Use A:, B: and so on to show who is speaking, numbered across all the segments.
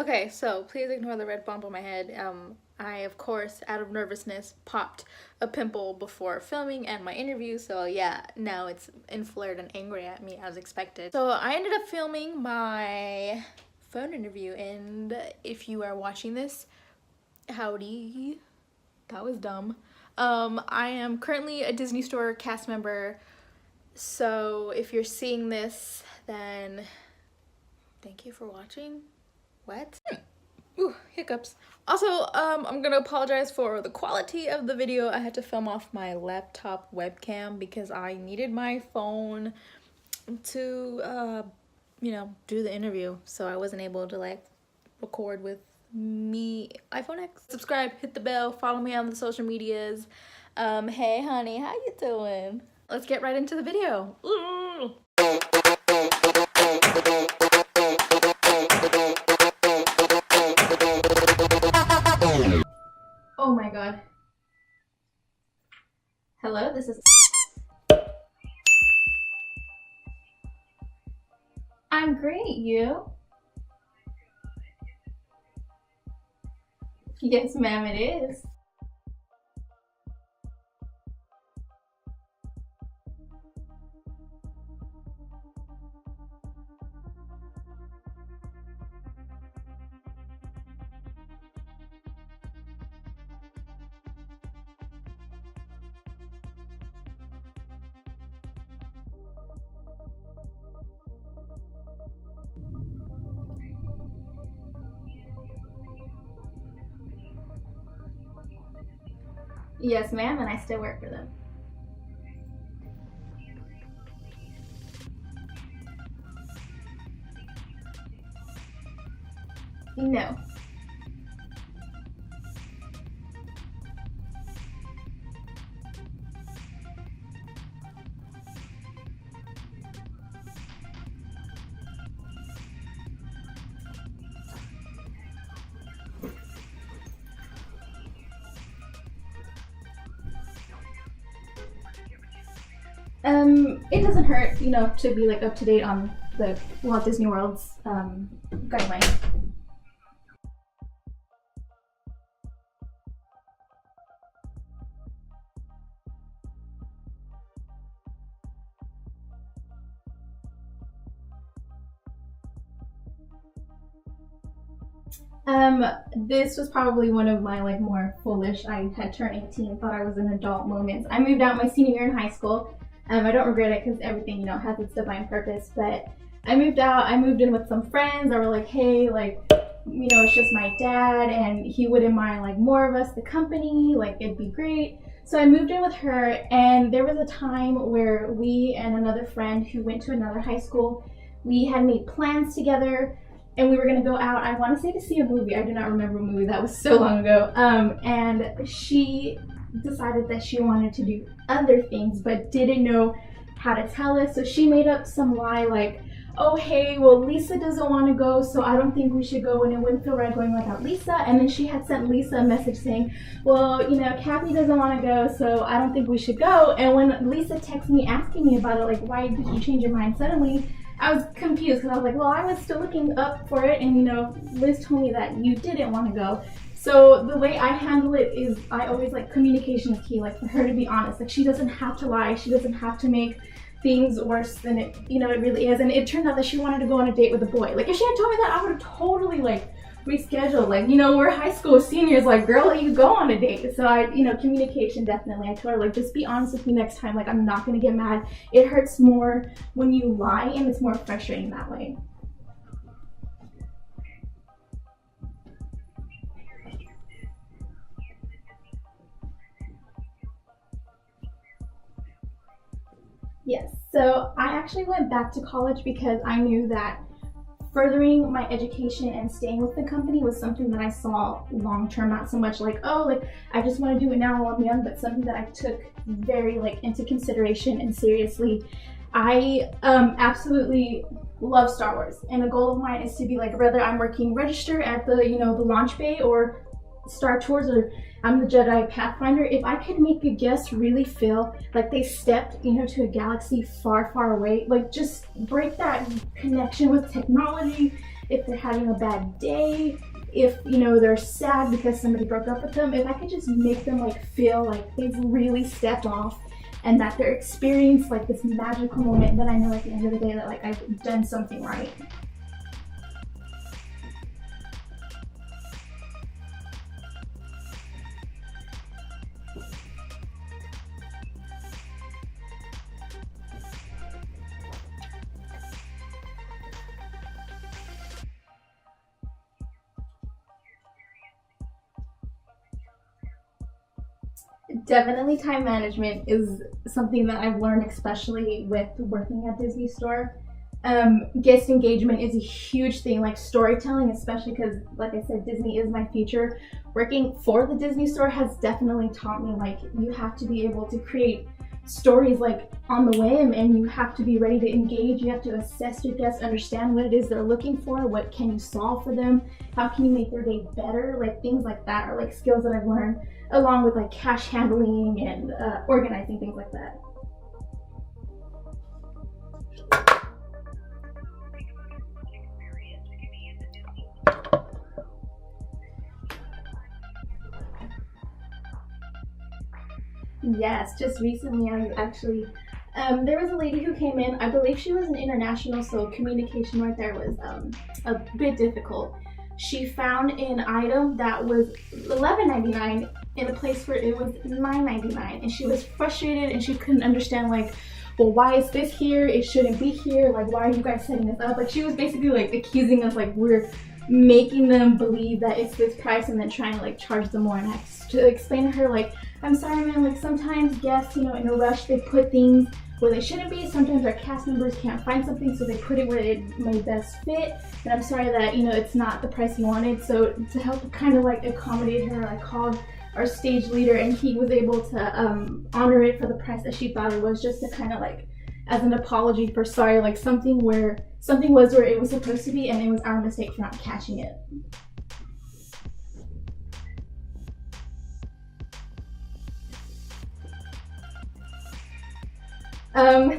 A: Okay, so please ignore the red bump on my head. I, of course, out of nervousness, popped a pimple before filming and my interview, so yeah, now it's inflared and angry at me as expected. So I ended up filming my phone interview, and if you are watching this, howdy. That was dumb. I am currently a Disney Store cast member, so if you're seeing this, then thank you for watching. What? Ooh, hiccups. Also, I'm gonna apologize for the quality of the video. I had to film off my laptop webcam because I needed my phone to, do the interview. So I wasn't able to like record with me iPhone X. Subscribe, hit the bell, follow me on the social medias. Hey honey, how you doing? Let's get right into the video. Ooh. Oh my god. Hello, this is... I'm great, you? Yes, ma'am, it is. Yes, ma'am, and I still work for them. No. It doesn't hurt, to be like up to date on the Walt Disney World's guidelines. This was probably one of my like more foolish, I had turned 18, thought I was an adult moments. I moved out my senior year in high school. I don't regret it because everything, has its divine purpose, but I moved out, I moved in with some friends that were like, hey, like, it's just my dad and he wouldn't mind like more of us, the company, like it'd be great. So I moved in with her, and there was a time where we and another friend who went to another high school, we had made plans together and we were gonna go out, I wanna say to see a movie, I do not remember a movie, that was so long ago, and she decided that she wanted to do other things but didn't know how to tell us, so she made up some lie like, oh hey, well Lisa doesn't want to go, so I don't think we should go, and it wouldn't feel right going without Lisa. And then she had sent Lisa a message saying, well, Kathy doesn't want to go, so I don't think we should go. And when Lisa texted me asking me about it, like, why did you change your mind suddenly, I was confused because I was like, well, I was still looking up for it, and Liz told me that you didn't want to go. So the way I handle it is I always like communication is key, like for her to be honest. Like she doesn't have to lie, she doesn't have to make things worse than it it really is. And it turned out that she wanted to go on a date with a boy. Like if she had told me that, I would have totally like rescheduled. Like, we're high school seniors, like girl, you go on a date. So I, communication definitely. I told her like just be honest with me next time. Like I'm not gonna get mad. It hurts more when you lie and it's more frustrating that way. Yes, so I actually went back to college because I knew that furthering my education and staying with the company was something that I saw long term, not so much like, oh, like I just want to do it now while I'm young, but something that I took very like into consideration and seriously. I absolutely love Star Wars, and a goal of mine is to be like, whether I'm working register at the the launch bay or Star Tours, or I'm the Jedi Pathfinder, if I could make a guest really feel like they stepped, to a galaxy far, far away, like just break that connection with technology if they're having a bad day, if you know they're sad because somebody broke up with them, if I could just make them like feel like they've really stepped off and that they're experienced like this magical moment, then I know at the end of the day that like I've done something right. Definitely time management is something that I've learned, especially with working at Disney Store. Guest engagement is a huge thing, like storytelling, especially because, like I said, Disney is my future. Working for the Disney Store has definitely taught me like you have to be able to create stories like on the whim, and you have to be ready to engage. You have to assess your guests, understand what it is they're looking for, what can you solve for them, how can you make their day better, like things like that are like skills that I've learned, along with like cash handling and organizing, things like that. Yes, just recently I actually, there was a lady who came in, I believe she was an international, so communication right there was a bit difficult. She found an item that was $11.99 in a place where it was $9.99, and she was frustrated and she couldn't understand like, well, why is this here? It shouldn't be here. Like, why are you guys setting this up? Like, she was basically like accusing us like we're making them believe that it's this price and then trying to like charge them more. And I had to explain to her like, I'm sorry, man, like sometimes guests, you know, in a rush, they put things where they shouldn't be. Sometimes our cast members can't find something, so they put it where it may best fit. And I'm sorry that, you know, it's not the price you wanted. So to help kind of like accommodate her, I called our stage leader and he was able to honor it for the price that she thought it was, just to kind of like, as an apology for sorry, like something was where it was supposed to be and it was our mistake for not catching it.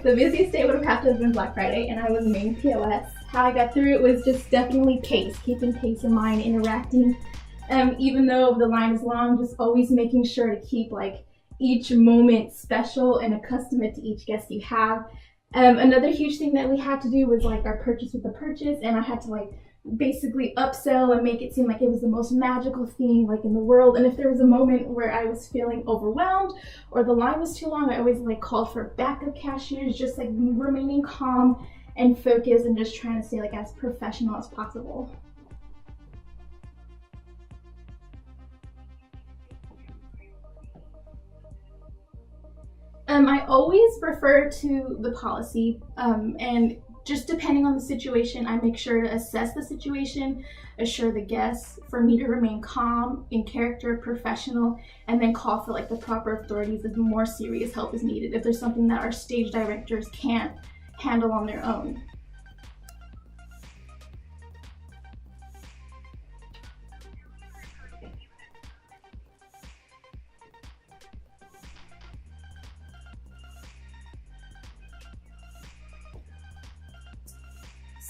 A: The busiest day would have to have been Black Friday, and I was main POS. How I got through it was just definitely pace, keeping pace in mind, interacting. Even though the line is long, just always making sure to keep like each moment special and accustom it to each guest you have. Another huge thing that we had to do was like our purchase with the purchase, and I had to like basically upsell and make it seem like it was the most magical thing like in the world. And if there was a moment where I was feeling overwhelmed or the line was too long, I always like called for backup cashiers, just like remaining calm and focused and just trying to stay like as professional as possible. I always refer to the policy, and just depending on the situation, I make sure to assess the situation, assure the guests for me to remain calm, in character, professional, and then call for like the proper authorities if more serious help is needed, if there's something that our stage directors can't handle on their own.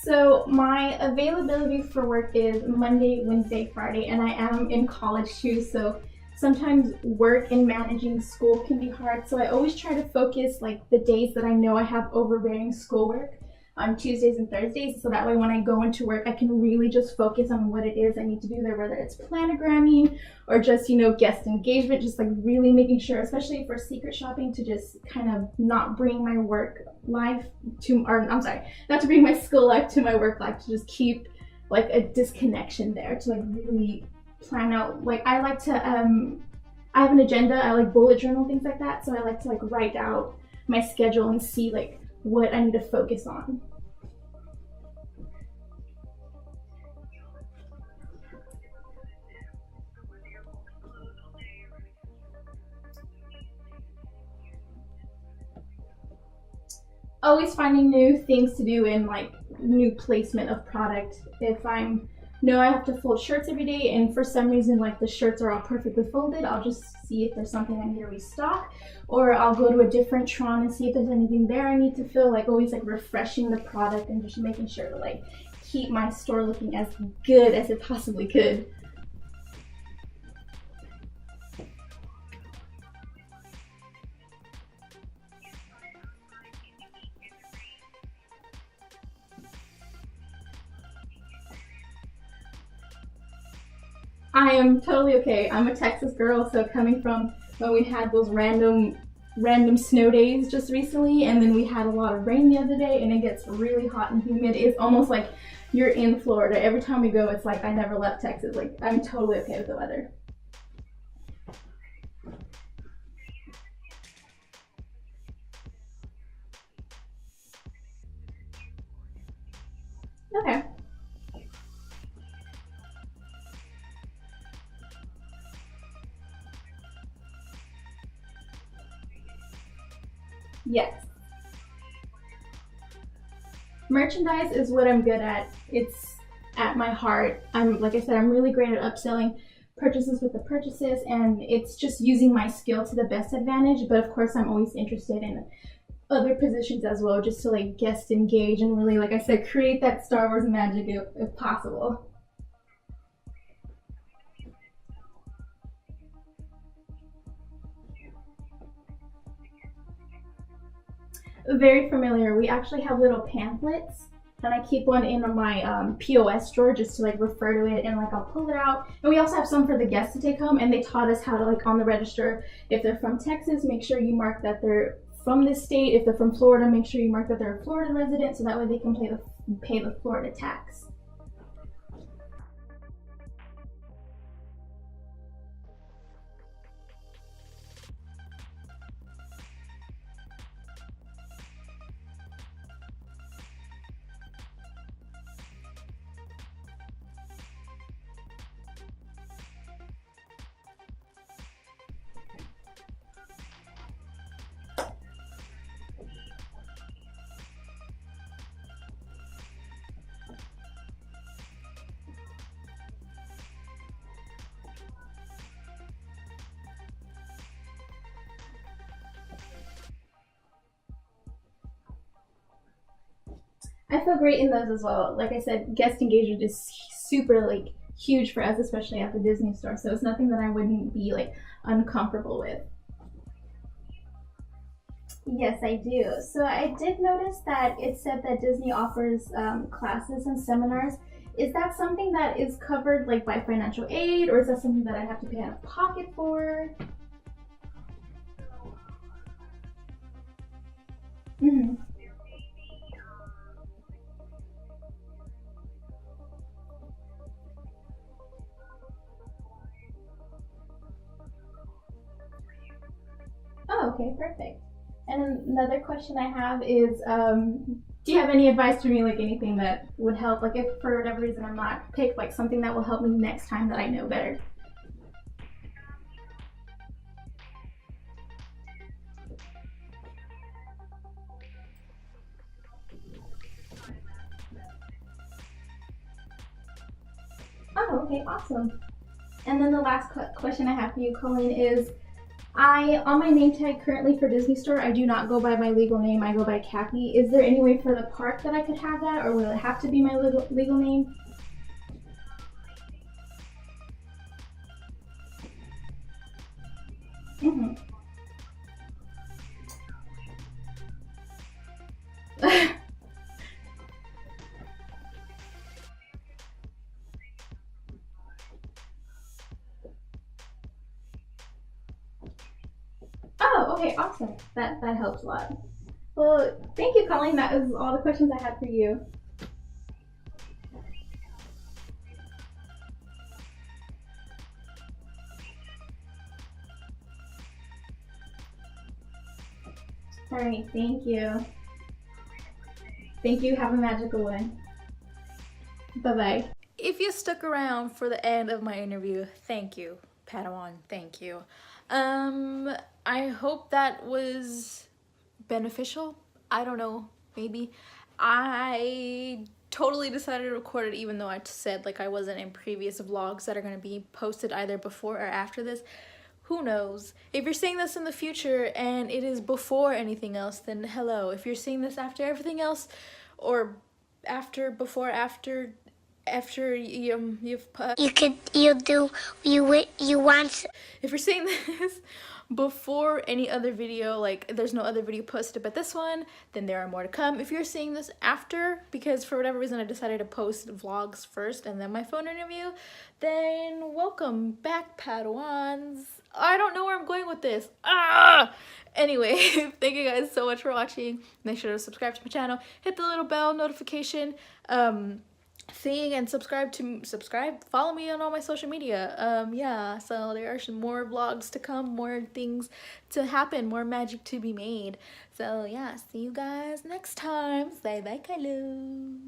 A: So my availability for work is Monday, Wednesday, Friday, and I am in college too, so sometimes work and managing school can be hard. So I always try to focus like the days that I know I have overbearing schoolwork on Tuesdays and Thursdays, so that way when I go into work I can really just focus on what it is I need to do there, whether it's planogramming or just, you know, guest engagement, just like really making sure, especially for secret shopping, to just kind of not bring my work life to, or I'm sorry, not to bring my school life to my work life, to just keep like a disconnection there, to like really plan out. Like I like to I have an agenda, I like bullet journal, things like that, so I like to like write out my schedule and see like what I need to focus on. Always finding new things to do and like new placement of product. If I'm know I have to fold shirts every day and for some reason like the shirts are all perfectly folded, I'll just see if there's something I need to restock, or I'll go to a different Tron and see if there's anything there I need to fill. Like always like refreshing the product and just making sure to like keep my store looking as good as it possibly could. I am totally okay. I'm a Texas girl, so coming from when we had those random snow days just recently, and then we had a lot of rain the other day, and it gets really hot and humid. It's almost like you're in Florida. Every time we go, it's like I never left Texas. Like, I'm totally okay with the weather. Okay. Yes. Merchandise is what I'm good at. It's at my heart. Like I said, I'm really great at upselling purchases with the purchases, and it's just using my skill to the best advantage. But of course, I'm always interested in other positions as well, just to like guest engage and really, like I said, create that Star Wars magic if possible. Very familiar. We actually have little pamphlets, and I keep one in my POS drawer just to like refer to it, and like I'll pull it out. And we also have some for the guests to take home, and they taught us how to, like, on the register, if they're from Texas, make sure you mark that they're from this state. If they're from Florida, make sure you mark that they're a Florida resident, so that way they can pay the Florida tax. I feel great in those as well. Like I said, guest engagement is super like huge for us, especially at the Disney store. So it's nothing that I wouldn't be like uncomfortable with. Yes, I do. So I did notice that it said that Disney offers classes and seminars. Is that something that is covered like by financial aid, or is that something that I have to pay out of pocket for? Hmm. Oh, okay, perfect. And another question I have is, do you have any advice for me, like anything that would help? Like if for whatever reason I'm not picked, like something that will help me next time that I know better. Oh, okay, awesome. And then the last question I have for you, Colleen, is on my name tag currently for Disney Store, I do not go by my legal name. I go by Kathy. Is there any way for the park that I could have that, or will it have to be my legal name? Hmm. Oh, okay, awesome. That helps a lot. Well, thank you, Colleen. That was all the questions I had for you. All right, thank you. Thank you. Have a magical one. Bye bye.
B: If you stuck around for the end of my interview, thank you, Padawan. Thank you. Um, I hope that was beneficial. I don't know, maybe. I totally decided to record it even though I said like I wasn't in previous vlogs that are going to be posted either before or after this. Who knows? If you're seeing this in the future and it is before anything else, then hello. If you're seeing this after everything else, or after you've put,
C: you want.
B: if you're seeing this before any other video, like there's no other video posted but this one, then there are more to come. If you're seeing this after, because for whatever reason I decided to post vlogs first and then my phone interview, then welcome back, Padawans. I don't know where I'm going with this. Anyway, thank you guys so much for watching. Make sure to subscribe to my channel, hit the little bell notification thing, and follow me on all my social media. Yeah, so there are some more vlogs to come, more things to happen, more magic to be made. So yeah, see you guys next time. Say bye, hello.